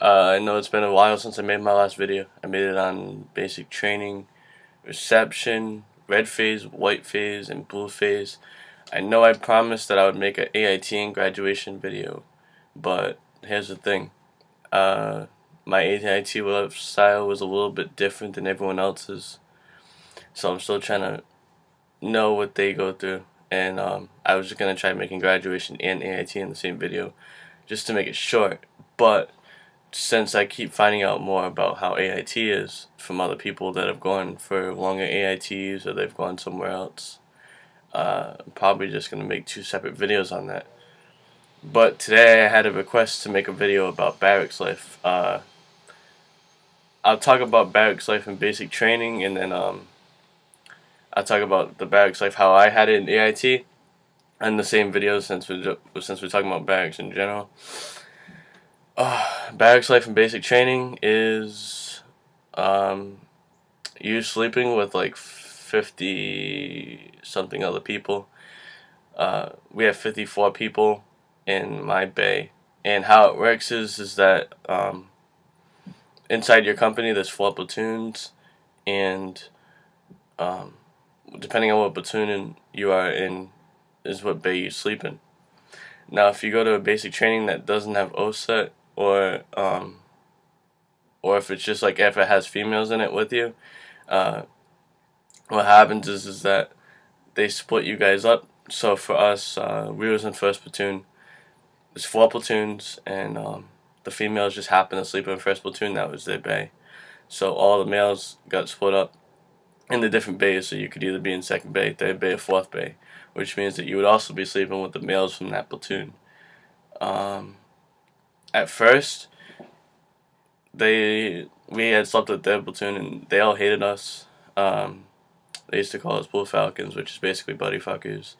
I know it's been a while since I made my last video. I made it on basic training, reception, red phase, white phase, and blue phase. I know I promised that I would make an AIT and graduation video, but here's the thing. Uh, my AIT style was a little bit different than everyone else's, so I'm still trying to know what they go through. And I was just gonna try making graduation and AIT in the same video, just to make it short. But since I keep finding out more about how AIT is from other people that have gone for longer AITs or they've gone somewhere else, I'm probably just going to make two separate videos on that. But today I had a request to make a video about barracks life. I'll talk about barracks life in basic training, and then I'll talk about the barracks life, how I had it in AIT, in the same video since we're talking about barracks in general. Barracks life in basic training is you sleeping with like 50 something other people. We have 54 people in my bay, and how it works is that inside your company there's 4 platoons, and depending on what platoon you are in is what bay you sleep in. Now if you go to a basic training that doesn't have OSET, or if it's just like if it has females in it with you, what happens is that they split you guys up. So for us, we was in first platoon. There's 4 platoons, and the females just happened to sleep in first platoon. That was their bay. So all the males got split up in the different bays. So you could either be in second bay, third bay, or fourth bay, which means that you would also be sleeping with the males from that platoon. At first, we had slept with their platoon, and they all hated us. They used to call us Blue Falcons, which is basically buddy fuckers.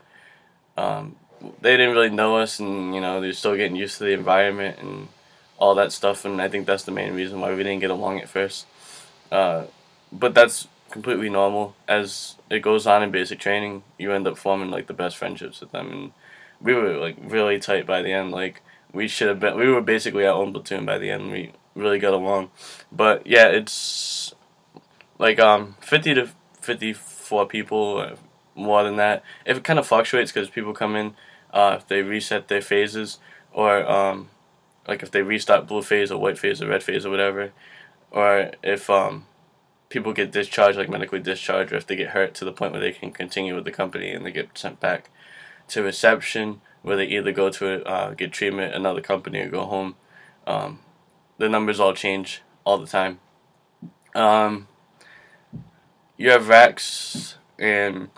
They didn't really know us, and they're still getting used to the environment and all that stuff. And I think that's the main reason why we didn't get along at first. But that's completely normal. As it goes on in basic training, you end up forming like the best friendships with them, and we were like really tight by the end. Like we were basically our own platoon by the end. We really got along. But yeah, it's like 50 to 54 people, or more than that. It kind of fluctuates because people come in if they reset their phases, or like if they restart blue phase or white phase or red phase or whatever, or if people get discharged, like medically discharged, or if they get hurt to the point where they can continue with the company and they get sent back to reception, where they either go to get treatment, another company, or go home. The numbers all change all the time. You have racks, and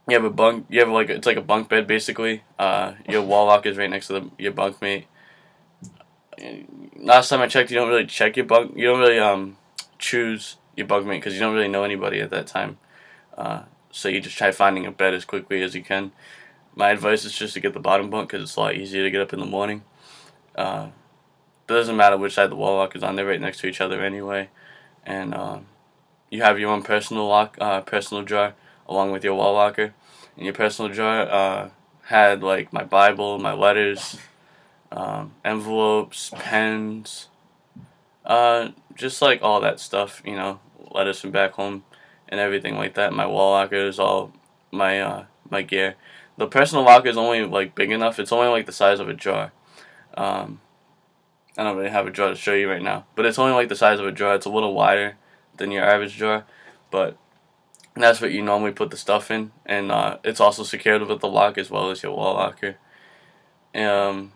you have a bunk. You have it's like a bunk bed basically. Your wall locker is right next to your bunkmate. Last time I checked, you don't really check your bunk. You don't really choose your bunkmate because you don't really know anybody at that time. So you just try finding a bed as quickly as you can. My advice is just to get the bottom bunk because it's a lot easier to get up in the morning. It doesn't matter which side the wall lock is on; they're right next to each other anyway. And you have your own personal drawer along with your wall locker. And your personal drawer had like my Bible, my letters, envelopes, pens, just like all that stuff, letters from back home and everything like that. My wall locker is all my my gear. The personal locker is only like big enough. It's only like the size of a drawer. I don't really have a drawer to show you right now, but it's only like the size of a drawer. It's a little wider than your average drawer, but that's what you normally put the stuff in, and it's also secured with the lock as well as your wall locker. In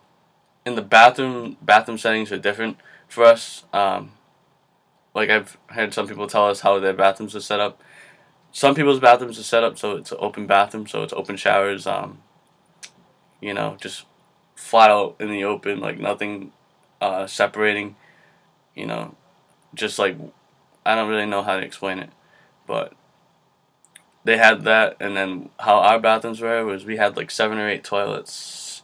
the bathroom settings are different for us. Like I've heard some people tell us how their bathrooms are set up. Some people's bathrooms are set up so it's an open bathroom, so it's open showers. Just flat out in the open, like nothing separating. Just like, I don't really know how to explain it, but they had that. And then how our bathrooms were was we had like 7 or 8 toilets,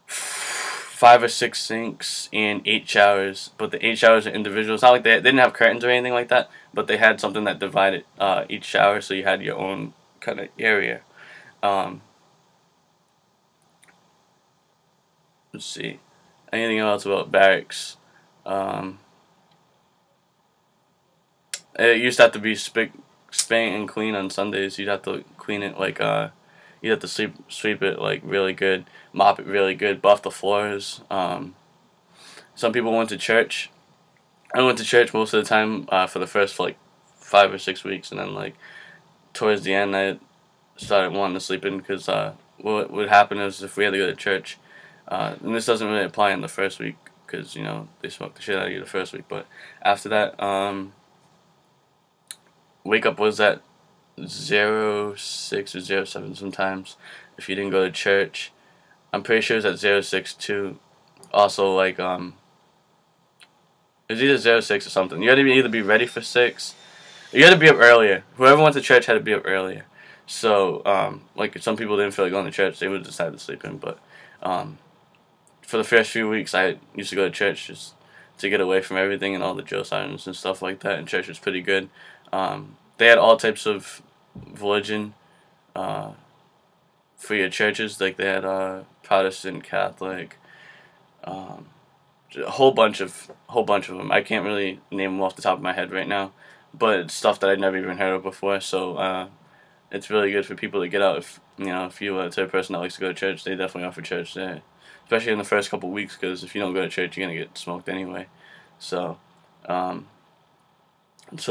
5 or 6 sinks, and 8 showers. But the 8 showers are individual. It's not like they didn't have curtains or anything like that, but they had something that divided each shower, so you had your own kind of area. Let's see. anything else about Barracks. Um, it used to have to be spank and clean on Sundays. You'd have to clean it like you'd have to sweep it like really good, mop it really good, buff the floors. Some people went to church. I went to church most of the time for the first like 5 or 6 weeks, and then like towards the end I started wanting to sleep in because what would happen is if we had to go to church, and this doesn't really apply in the first week because you know they smoke the shit out of you the first week, but after that, wake up was at 06 or 07 sometimes if you didn't go to church. I'm pretty sure it was at 06 too. Also like it was either 06 or something. You had to either be ready for 6. You had to be up earlier. Whoever went to church had to be up earlier. So, like, if some people didn't feel like going to church, they would decide to sleep in. But for the first few weeks, I used to go to church just to get away from everything and all the drill sergeants and stuff like that. And church was pretty good. They had all types of religion for your churches. Like, they had Protestant, Catholic, a whole bunch of them. I can't really name them off the top of my head right now, but it's stuff that I'd never even heard of before. So it's really good for people to get out. If you know, if you are the type of person that likes to go to church, they definitely offer church there, especially in the first couple of weeks. Because if you don't go to church, you're gonna get smoked anyway. So, so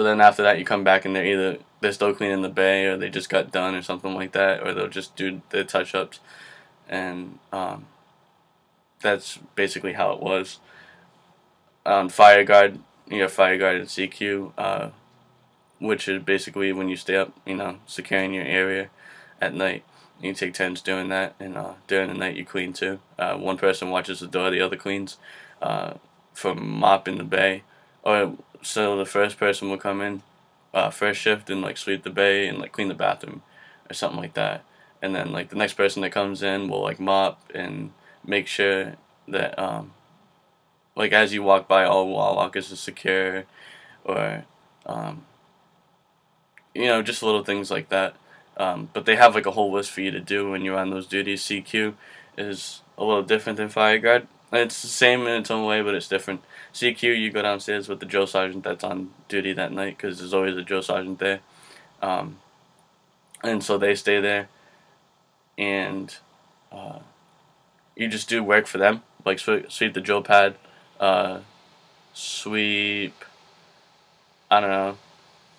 then after that, you come back and they're still cleaning the bay, or they just got done, or something like that, or they'll just do their touch ups, and that's basically how it was. Fire guard, you have fire guard and CQ, which is basically when you stay up, you know, securing your area at night. You take turns doing that, and during the night you clean too. One person watches the door, the other cleans. From mopping the bay, or so the first person will come in, first shift, and like sweep the bay and like clean the bathroom, or something like that. And then like the next person that comes in will like mop and make sure that like as you walk by, all wall lockers are secure, or you know, just little things like that. But they have like a whole list for you to do when you're on those duties. CQ is a little different than fire guard. It's the same in its own way, but it's different. CQ, you go downstairs with the drill sergeant that's on duty that night, because there's always a drill sergeant there. And so they stay there, and you just do work for them, like sweep the drill pad, sweep, I don't know,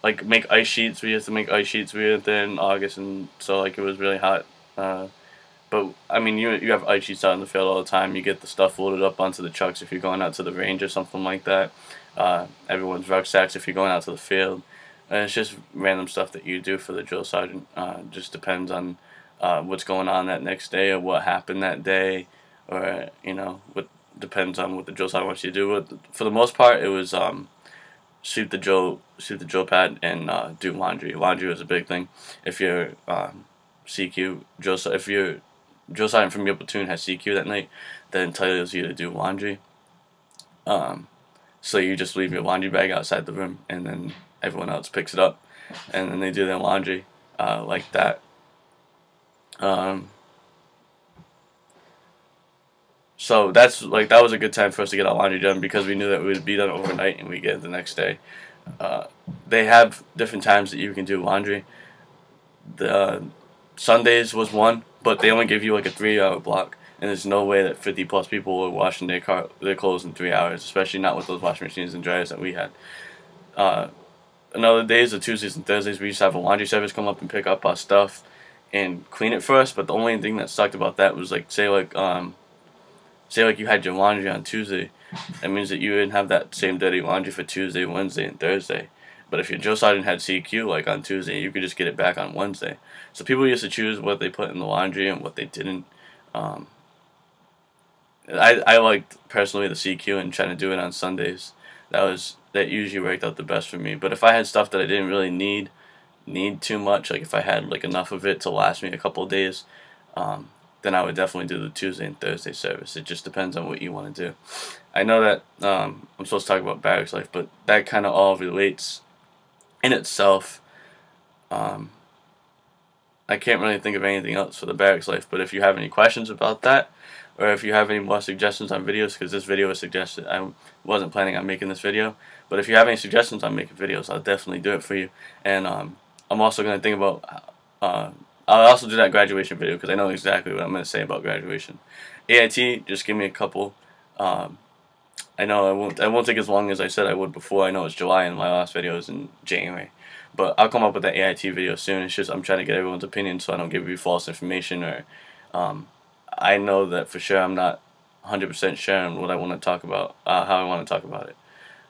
like make ice sheets. We used to make ice sheets. We were there in August, and so like it was really hot. But I mean, you have ice sheets out in the field all the time. You get the stuff loaded up onto the trucks if you're going out to the range or something like that. Everyone's rucksacks if you're going out to the field. And it's just random stuff that you do for the drill sergeant. Just depends on what's going on that next day, or what happened that day, or you know, what depends on what the drill sergeant wants you to do. But for the most part, it was sweep the drill pad, and do laundry. Laundry was a big thing. If you're CQ if your drill sergeant from your platoon has CQ that night, that entitles you to do laundry. So you just leave your laundry bag outside the room, and then everyone else picks it up, and then they do their laundry like that. So that was a good time for us to get our laundry done, because we knew that we would be done overnight and we get it the next day. They have different times that you can do laundry. The Sundays was one, but they only give you like a 3-hour block, and there's no way that 50 plus people were washing their clothes in 3 hours, especially not with those washing machines and dryers that we had. On other days, the Tuesdays and Thursdays, we used to have a laundry service come up and pick up our stuff and clean it for us. But the only thing that sucked about that was like say you had your laundry on Tuesday, that means that you didn't have that same dirty laundry for Tuesday, Wednesday, and Thursday. But if your drill sergeant had CQ like on Tuesday, you could just get it back on Wednesday. So people used to choose what they put in the laundry and what they didn't. I liked personally the CQ and trying to do it on Sundays. That usually worked out the best for me. But if I had stuff that I didn't really need too much, like if I had like enough of it to last me a couple of days, then I would definitely do the Tuesday and Thursday service. It just depends on what you want to do. I know that I'm supposed to talk about barracks life, but that kind of all relates in itself. I can't really think of anything else for the barracks life, but if you have any questions about that, or if you have any more suggestions on videos, because this video was suggested. I wasn't planning on making this video, but if you have any suggestions on making videos, I'll definitely do it for you. And I'm also going to think about, I'll also do that graduation video, because I know exactly what I'm going to say about graduation. AIT, just give me a couple. I know I won't take as long as I said I would before. I know it's July and my last video is in January. But I'll come up with that AIT video soon. It's just I'm trying to get everyone's opinion so I don't give you false information, or I know that for sure I'm not 100% sure on what I want to talk about, how I want to talk about it.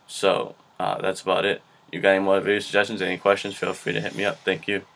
So that's about it. You got any more video suggestions, any questions, feel free to hit me up. Thank you.